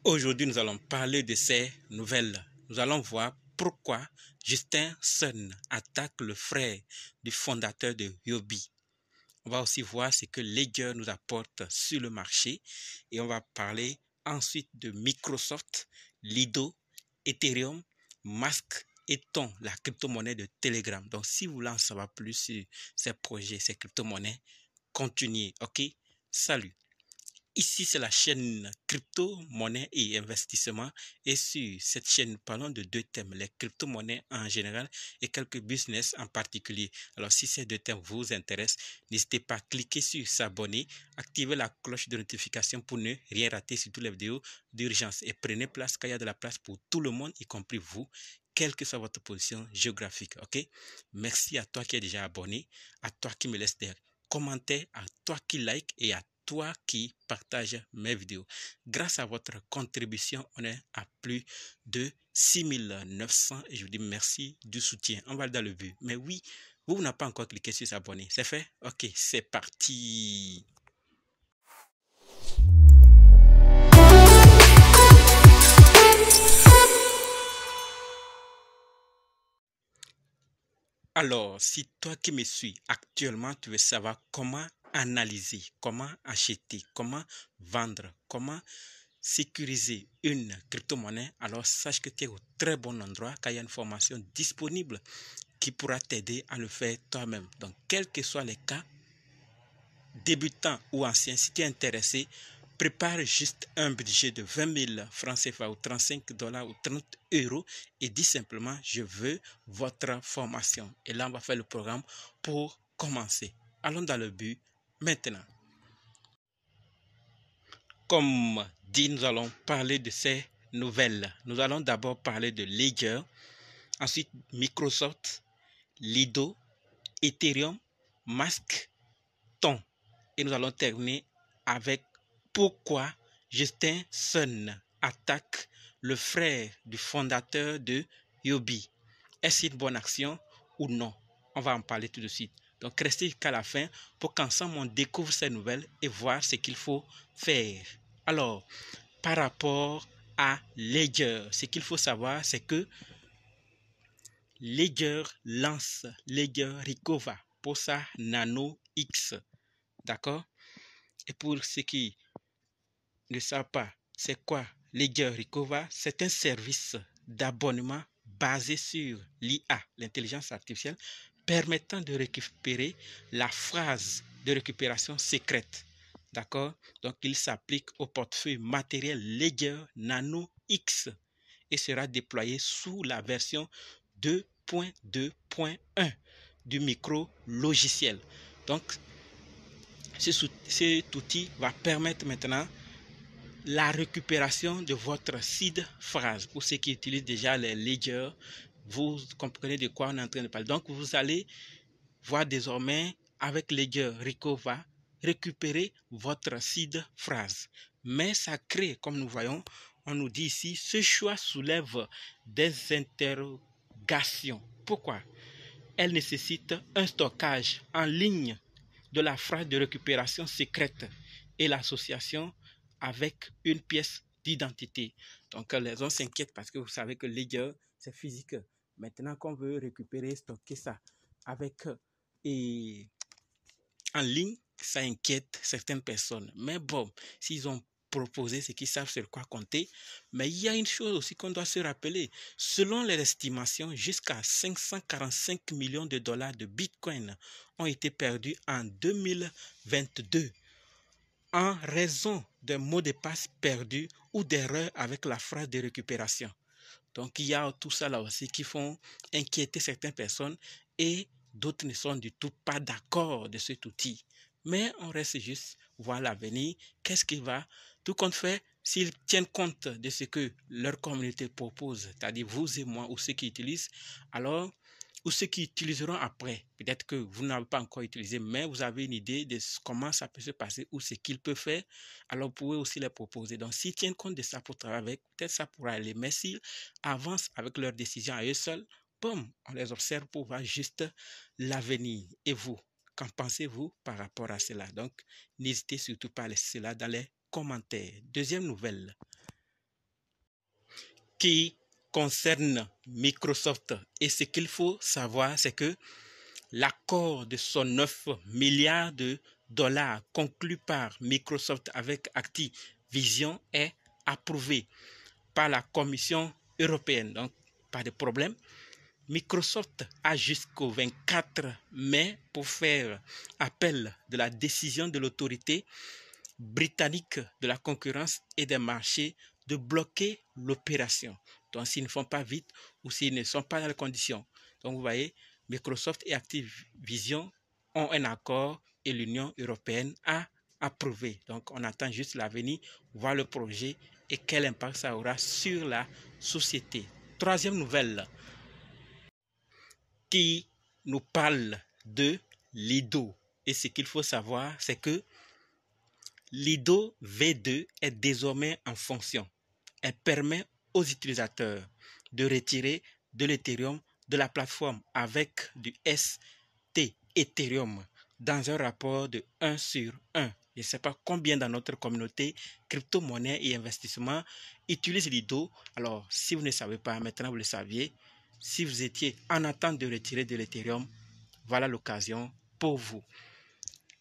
Aujourd'hui, nous allons parler de ces nouvelles. Nous allons voir pourquoi Justin Sun attaque le frère du fondateur de Huobi. On va aussi voir ce que Ledger nous apporte sur le marché et on va parler ensuite de Microsoft, Lido, Ethereum, Mask et Ton, la crypto-monnaie de Telegram. Donc, si vous voulez en savoir plus sur ces projets, ces crypto-monnaies, continuez, ok? Salut! Ici, c'est la chaîne crypto, monnaie et investissement. Et sur cette chaîne, nous parlons de deux thèmes, les crypto-monnaies en général et quelques business en particulier. Alors, si ces deux thèmes vous intéressent, n'hésitez pas à cliquer sur s'abonner, activer la cloche de notification pour ne rien rater sur toutes les vidéos d'urgence. Et prenez place, car il y a de la place pour tout le monde, y compris vous, quelle que soit votre position géographique. Ok? Merci à toi qui es déjà abonné, à toi qui me laisse des commentaires, à toi qui like et à toi qui partage mes vidéos. Grâce à votre contribution, on est à plus de 6900 et je vous dis merci du soutien. On va dans le but. Mais oui, vous n'avez pas encore cliqué sur s'abonner. C'est fait? Ok, c'est parti. Alors, si toi qui me suis actuellement, tu veux savoir comment analyser, comment acheter, comment vendre, comment sécuriser une crypto-monnaie, alors sache que tu es au très bon endroit car il y a une formation disponible qui pourra t'aider à le faire toi-même. Donc, quels que soient les cas, débutants ou anciens, si tu es intéressé, prépare juste un budget de 20 000 francs CFA ou 35 $ ou 30 € et dis simplement, je veux votre formation. Et là, on va faire le programme pour commencer. Allons dans le but maintenant. Comme dit, nous allons parler de ces nouvelles. Nous allons d'abord parler de Ledger, ensuite Microsoft, Lido, Ethereum, Mask, Ton. Et nous allons terminer avec pourquoi Justin Sun attaque le frère du fondateur de Huobi. Est-ce une bonne action ou non? On va en parler tout de suite. Donc restez jusqu'à la fin pour qu'ensemble on découvre ces nouvelles et voir ce qu'il faut faire. Alors, par rapport à Ledger, ce qu'il faut savoir, c'est que Ledger lance Ledger Recover pour sa Nano X. D'accord? Et pour ceux qui ne savent pas, c'est quoi Ledger Recover? C'est un service d'abonnement basé sur l'IA, l'intelligence artificielle, permettant de récupérer la phrase de récupération secrète. D'accord? Donc, il s'applique au portefeuille matériel Ledger Nano X et sera déployé sous la version 2.2.1 du micro-logiciel. Donc, cet outil va permettre maintenant la récupération de votre seed phrase. Pour ceux qui utilisent déjà les Ledger, vous comprenez de quoi on est en train de parler. Donc, vous allez voir désormais avec Ledger Recover récupérer votre seed phrase. Mais ça crée, comme nous voyons, on nous dit ici, ce choix soulève des interrogations. Pourquoi? Elle nécessite un stockage en ligne de la phrase de récupération secrète et l'association avec une pièce d'identité. Donc, les gens s'inquiètent parce que vous savez que Ledger, c'est physique. Maintenant qu'on veut récupérer, stocker ça avec et en ligne, ça inquiète certaines personnes. Mais bon, s'ils ont proposé, c'est qu'ils savent sur quoi compter. Mais il y a une chose aussi qu'on doit se rappeler. Selon les estimations, jusqu'à 545 millions de dollars de Bitcoin ont été perdus en 2022 en raison d'un mot de passe perdu ou d'erreurs avec la phrase de récupération. Donc, il y a tout ça là aussi qui font inquiéter certaines personnes et d'autres ne sont du tout pas d'accord de cet outil. Mais on reste juste voir l'avenir. Qu'est-ce qui va tout compte fait s'ils tiennent compte de ce que leur communauté propose, c'est-à-dire vous et moi ou ceux qui utilisent, alors ou ceux qui utiliseront après. Peut-être que vous n'avez pas encore utilisé, mais vous avez une idée de comment ça peut se passer ou ce qu'ils peuvent faire. Alors, vous pouvez aussi les proposer. Donc, s'ils tiennent compte de ça pour travailler avec, peut-être ça pourra aller. Mais s'ils avancent avec leurs décisions à eux seuls, boum, on les observe pour voir juste l'avenir. Et vous, qu'en pensez-vous par rapport à cela? Donc, n'hésitez surtout pas à laisser cela dans les commentaires. Deuxième nouvelle. qui concerne Microsoft. Et ce qu'il faut savoir, c'est que l'accord de 109 milliards de dollars conclu par Microsoft avec Activision est approuvé par la Commission européenne. Donc, pas de problème. Microsoft a jusqu'au 24 mai pour faire appel de la décision de l'autorité britannique de la concurrence et des marchés de bloquer l'opération. Donc, s'ils ne font pas vite ou s'ils ne sont pas dans les conditions. Donc, vous voyez, Microsoft et Activision ont un accord et l'Union européenne a approuvé. Donc, on attend juste l'avenir, voir le projet et quel impact ça aura sur la société. Troisième nouvelle qui nous parle de Lido. Et ce qu'il faut savoir, c'est que Lido V2 est désormais en fonction. Elle permet aux utilisateurs de retirer de l'Ethereum de la plateforme avec du ST Ethereum dans un rapport de 1 sur 1. Je ne sais pas combien dans notre communauté crypto-monnaie et investissement utilisent Lido. Alors, si vous ne savez pas, maintenant vous le saviez. Si vous étiez en attente de retirer de l'Ethereum, voilà l'occasion pour vous.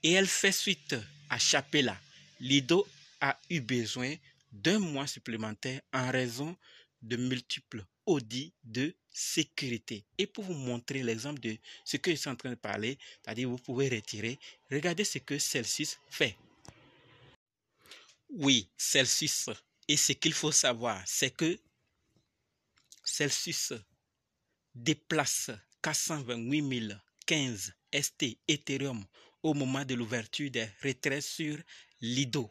Et elle fait suite à Chapela. Lido a eu besoin d'un mois supplémentaire en raison de multiples audits de sécurité. Et pour vous montrer l'exemple de ce que je suis en train de parler, c'est-à-dire vous pouvez retirer, regardez ce que Celsius fait. Oui, Celsius. Et ce qu'il faut savoir, c'est que Celsius déplace 428 015 ST Ethereum au moment de l'ouverture des retraits sur Lido.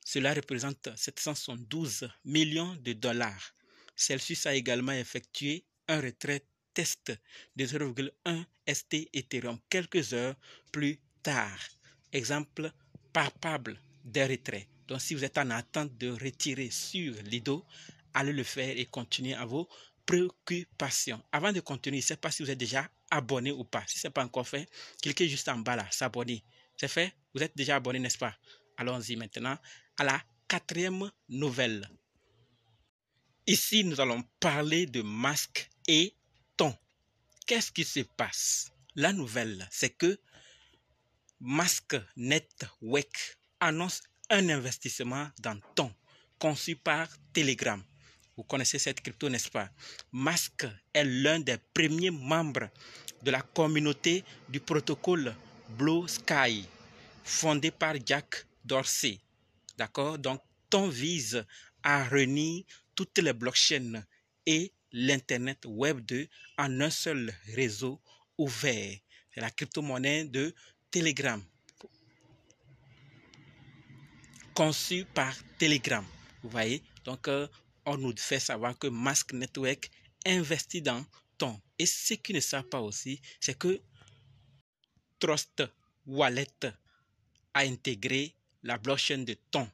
Cela représente 772 millions de dollars. Celsius a également effectué un retrait test de 0,1 ST Ethereum quelques heures plus tard. Exemple palpable des retraits. Donc si vous êtes en attente de retirer sur Lido, allez le faire et continuez à vos préoccupations. Avant de continuer, je ne sais pas si vous êtes déjà abonné ou pas. Si ce n'est pas encore fait, cliquez juste en bas là, s'abonner. C'est fait? Vous êtes déjà abonné, n'est-ce pas? Allons-y maintenant à la quatrième nouvelle. Ici, nous allons parler de masques et thon. Qu'est-ce qui se passe? La nouvelle, c'est que Mask Network annonce un investissement dans thon conçu par Telegram. Vous connaissez cette crypto, n'est-ce pas? Mask est l'un des premiers membres de la communauté du protocole Blue Sky, fondé par Jack Dorsey. D'accord? Donc, thon vise à réunir toutes les blockchains et l'Internet Web 2 en un seul réseau ouvert. C'est la crypto-monnaie de Telegram, conçue par Telegram. Vous voyez? Donc, on nous fait savoir que Mask Network investit dans thon. Et ce qu'ils ne savent pas aussi, c'est que Trust Wallet a intégré la blockchain de thon.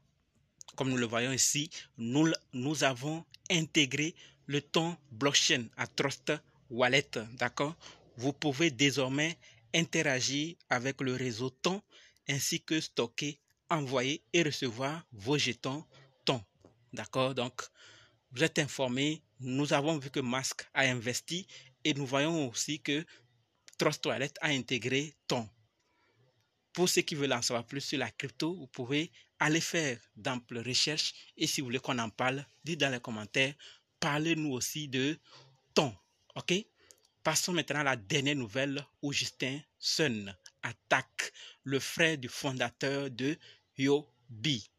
Comme nous le voyons ici, nous avons intégré le thon blockchain à Trust Wallet. D'accord? Vous pouvez désormais interagir avec le réseau thon ainsi que stocker, envoyer et recevoir vos jetons thon. D'accord? Donc, vous êtes informés. Nous avons vu que Mask a investi et nous voyons aussi que Trust Wallet a intégré thon. Pour ceux qui veulent en savoir plus sur la crypto, vous pouvez aller faire d'amples recherches et si vous voulez qu'on en parle, dites dans les commentaires, parlez-nous aussi de thon. Ok? Passons maintenant à la dernière nouvelle où Justin Sun attaque le frère du fondateur de Huobi.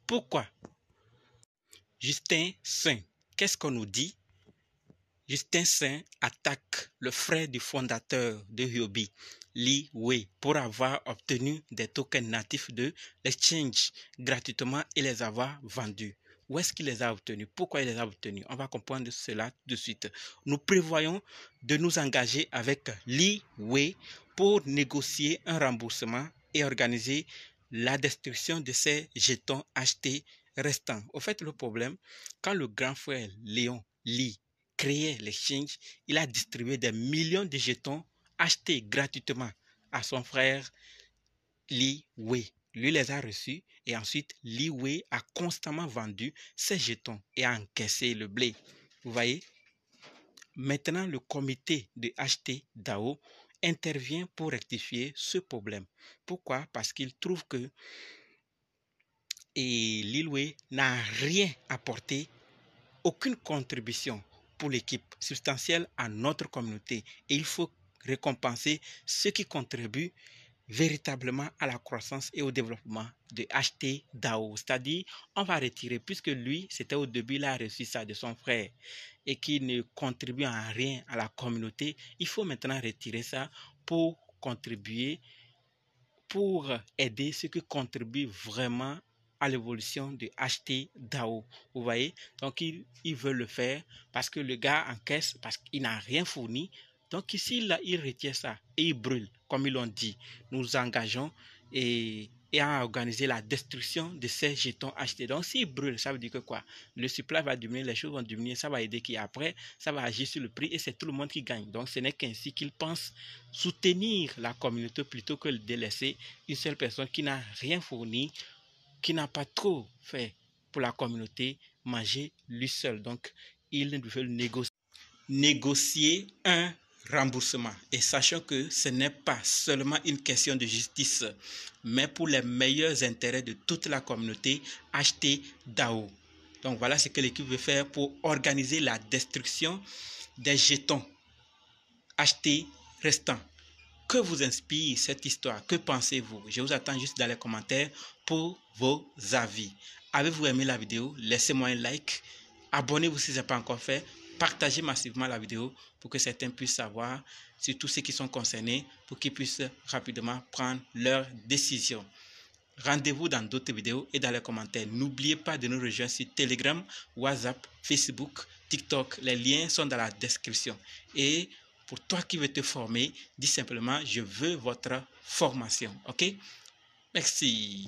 Pourquoi? Justin Sun, qu'est-ce qu'on nous dit? Justin Sun attaque le frère du fondateur de Huobi, Li Wei, pour avoir obtenu des tokens natifs de l'exchange gratuitement et les avoir vendus. Où est-ce qu'il les a obtenus? Pourquoi il les a obtenus? On va comprendre cela de suite. Nous prévoyons de nous engager avec Li Wei pour négocier un remboursement et organiser la destruction de ces jetons achetés restants. Au fait, le problème, quand le grand frère Léon Li créait l'exchange, il a distribué des millions de jetons achetés gratuitement à son frère Li Wei. Lui les a reçus et ensuite Li Wei a constamment vendu ses jetons et a encaissé le blé. Vous voyez? Maintenant, le comité de HT DAO intervient pour rectifier ce problème. Pourquoi? Parce qu'il trouve que Lil n'a rien apporté, aucune contribution pour l'équipe substantielle à notre communauté. Et il faut récompenser ceux qui contribuent véritablement à la croissance et au développement de HT DAO. C'est-à-dire, on va retirer, puisque lui, c'était au début, il a reçu ça de son frère et qui ne contribue en rien à la communauté, il faut maintenant retirer ça pour contribuer, pour aider ceux qui contribuent vraiment à l'évolution de HT DAO. Vous voyez? Donc, il veut le faire parce que le gars encaisse, parce qu'il n'a rien fourni. Donc, ici, là, il retient ça et il brûle, comme ils l'ont dit. Nous engageons et à organiser la destruction de ces jetons achetés. Donc, s'il brûle, ça veut dire que quoi? Le supply va diminuer, les choses vont diminuer, ça va aider qui après, ça va agir sur le prix et c'est tout le monde qui gagne. Donc, ce n'est qu'ainsi qu'il pense soutenir la communauté plutôt que de laisser une seule personne qui n'a rien fourni, qui n'a pas trop fait pour la communauté, manger lui seul. Donc, ils veulent négocier un remboursement. Et sachant que ce n'est pas seulement une question de justice, mais pour les meilleurs intérêts de toute la communauté, HT DAO. Donc, voilà ce que l'équipe veut faire pour organiser la destruction des jetons HT restants. Que vous inspire cette histoire? Que pensez-vous? Je vous attends juste dans les commentaires pour vos avis. Avez-vous aimé la vidéo? Laissez-moi un like. Abonnez-vous si ce n'est pas encore fait. Partagez massivement la vidéo pour que certains puissent savoir, surtout ceux qui sont concernés, pour qu'ils puissent rapidement prendre leurs décisions. Rendez-vous dans d'autres vidéos et dans les commentaires. N'oubliez pas de nous rejoindre sur Telegram, WhatsApp, Facebook, TikTok. Les liens sont dans la description. Et pour toi qui veux te former, dis simplement, je veux votre formation. OK? Merci.